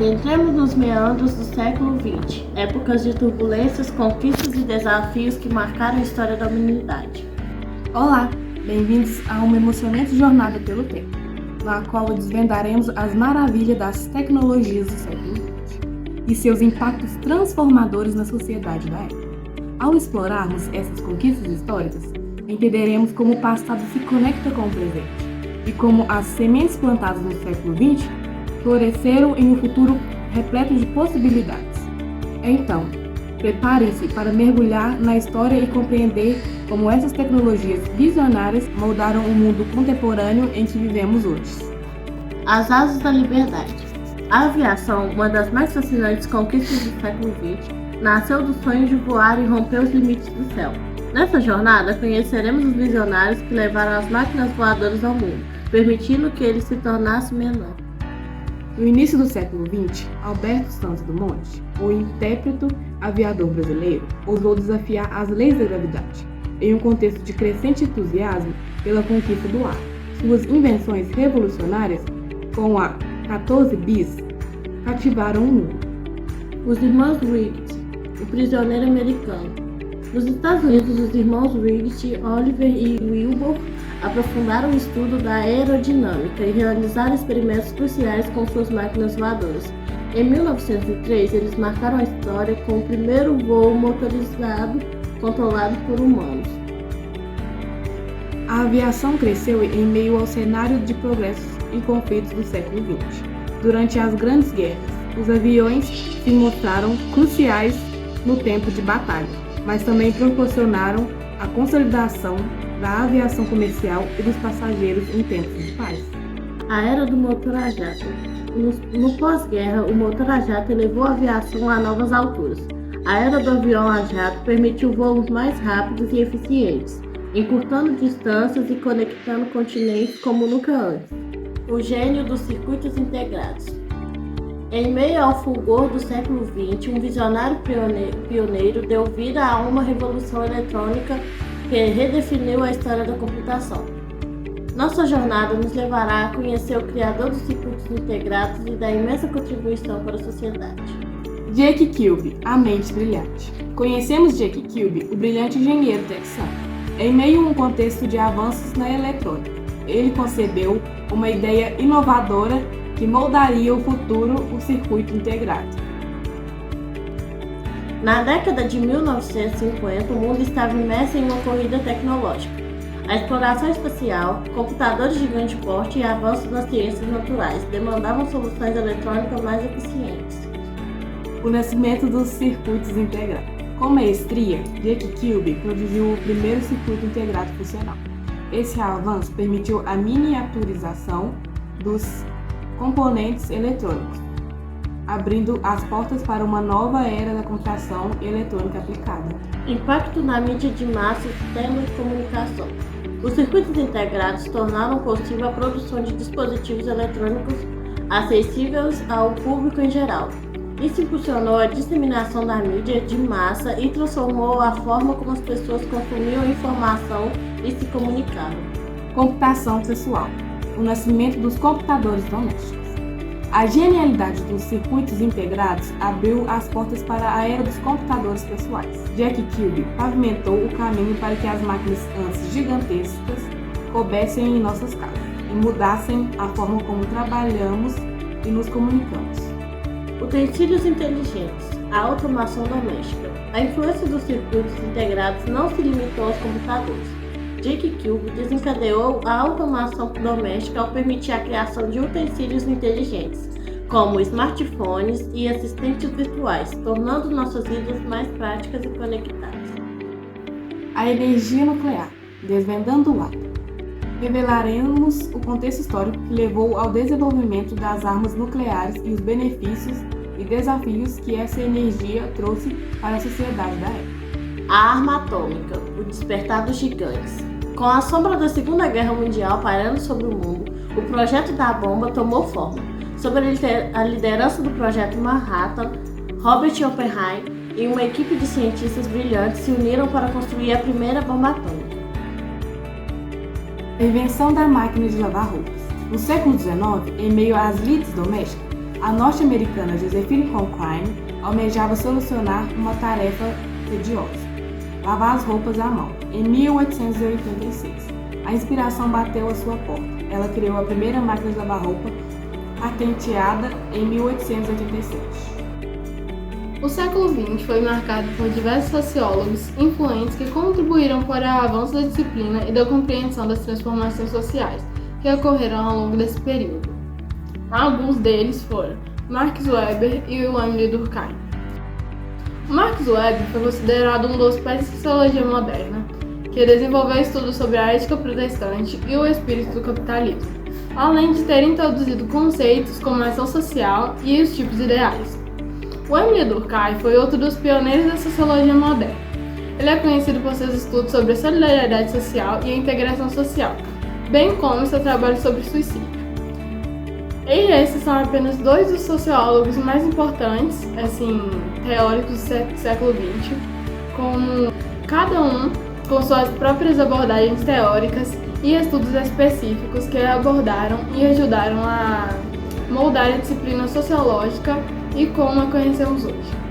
Adentremos nos meandros do século XX, épocas de turbulências, conquistas e desafios que marcaram a história da humanidade. Olá, bem-vindos a uma emocionante jornada pelo tempo, na qual desvendaremos as maravilhas das tecnologias do século XX e seus impactos transformadores na sociedade da época. Ao explorarmos essas conquistas históricas, entenderemos como o passado se conecta com o presente e como as sementes plantadas no século XX floresceram em um futuro repleto de possibilidades. Então, preparem-se para mergulhar na história e compreender como essas tecnologias visionárias moldaram o mundo contemporâneo em que vivemos hoje. As asas da liberdade. A aviação, uma das mais fascinantes conquistas do século XX, nasceu do sonho de voar e romper os limites do céu. Nessa jornada, conheceremos os visionários que levaram as máquinas voadoras ao mundo, permitindo que ele se tornasse menor. No início do século XX, Alberto Santos Dumont, o intérprete aviador brasileiro, ousou desafiar as leis da gravidade, em um contexto de crescente entusiasmo pela conquista do ar. Suas invenções revolucionárias, com a 14 bis, cativaram o mundo. Os irmãos Wright, o prisioneiro americano. Nos Estados Unidos, os irmãos Wright, Oliver e Wilbur, aprofundaram o estudo da aerodinâmica e realizaram experimentos cruciais com suas máquinas voadoras. Em 1903, eles marcaram a história com o primeiro voo motorizado controlado por humanos. A aviação cresceu em meio ao cenário de progressos e conflitos do século XX. Durante as grandes guerras, os aviões se mostraram cruciais no tempo de batalha, mas também proporcionaram a consolidação da aviação comercial e dos passageiros em tempos de paz. A era do motor a jato. No pós-guerra, o motor a jato elevou a aviação a novas alturas. A era do avião a jato permitiu voos mais rápidos e eficientes, encurtando distâncias e conectando continentes como nunca antes. O gênio dos circuitos integrados. Em meio ao fulgor do século XX, um visionário pioneiro deu vida a uma revolução eletrônica que redefiniu a história da computação. Nossa jornada nos levará a conhecer o criador dos circuitos integrados e da imensa contribuição para a sociedade. Jake Kilby, a mente brilhante. Conhecemos Jake Kilby, o brilhante engenheiro texano. Em meio a um contexto de avanços na eletrônica, ele concebeu uma ideia inovadora que moldaria o futuro, o circuito integrado. Na década de 1950, o mundo estava imerso em uma corrida tecnológica. A exploração espacial, computadores de grande porte e avanços nas ciências naturais demandavam soluções eletrônicas mais eficientes. O nascimento dos circuitos integrados. Com maestria, Jake Kilby produziu o primeiro circuito integrado funcional. Esse avanço permitiu a miniaturização dos componentes eletrônicos, abrindo as portas para uma nova era da computação eletrônica aplicada. Impacto na mídia de massa e telecomunicação. Os circuitos integrados tornaram possível a produção de dispositivos eletrônicos acessíveis ao público em geral. Isso impulsionou a disseminação da mídia de massa e transformou a forma como as pessoas consumiam informação e se comunicavam. Computação pessoal. O nascimento dos computadores domésticos. A genialidade dos circuitos integrados abriu as portas para a era dos computadores pessoais. Jake Kilby pavimentou o caminho para que as máquinas antes gigantescas coubessem em nossas casas e mudassem a forma como trabalhamos e nos comunicamos. Utensílios inteligentes. A automação doméstica. A influência dos circuitos integrados não se limitou aos computadores. Jake Kilby desencadeou a automação doméstica ao permitir a criação de utensílios inteligentes, como smartphones e assistentes virtuais, tornando nossas vidas mais práticas e conectadas. A energia nuclear, desvendando o ato. Revelaremos o contexto histórico que levou ao desenvolvimento das armas nucleares e os benefícios e desafios que essa energia trouxe para a sociedade da época. A arma atômica, o despertar dos gigantes. Com a sombra da Segunda Guerra Mundial pairando sobre o mundo, o projeto da bomba tomou forma. Sob a liderança do projeto Manhattan, Robert Oppenheimer e uma equipe de cientistas brilhantes se uniram para construir a primeira bomba atômica. Invenção da máquina de lavar roupas. No século XIX, em meio às lides domésticas, A norte-americana Josephine Conquine almejava solucionar uma tarefa tediosa: lavar as roupas à mão. Em 1886, a inspiração bateu à sua porta. Ela criou a primeira máquina de lavar roupa, patenteada em 1887. O século XX foi marcado por diversos sociólogos influentes que contribuíram para o avanço da disciplina e da compreensão das transformações sociais que ocorreram ao longo desse período. Alguns deles foram Max Weber e Emile Durkheim. Max Weber foi considerado um dos pais da sociologia moderna, que desenvolveu estudos sobre a ética protestante e o espírito do capitalismo, além de ter introduzido conceitos como a ação social e os tipos ideais. O Emile Durkheim foi outro dos pioneiros da sociologia moderna. Ele é conhecido por seus estudos sobre a solidariedade social e a integração social, bem como seu trabalho sobre suicídio. E esses são apenas dois dos sociólogos mais importantes, teóricos do século XX, como cada um com suas próprias abordagens teóricas e estudos específicos que abordaram e ajudaram a moldar a disciplina sociológica e como a conhecemos hoje.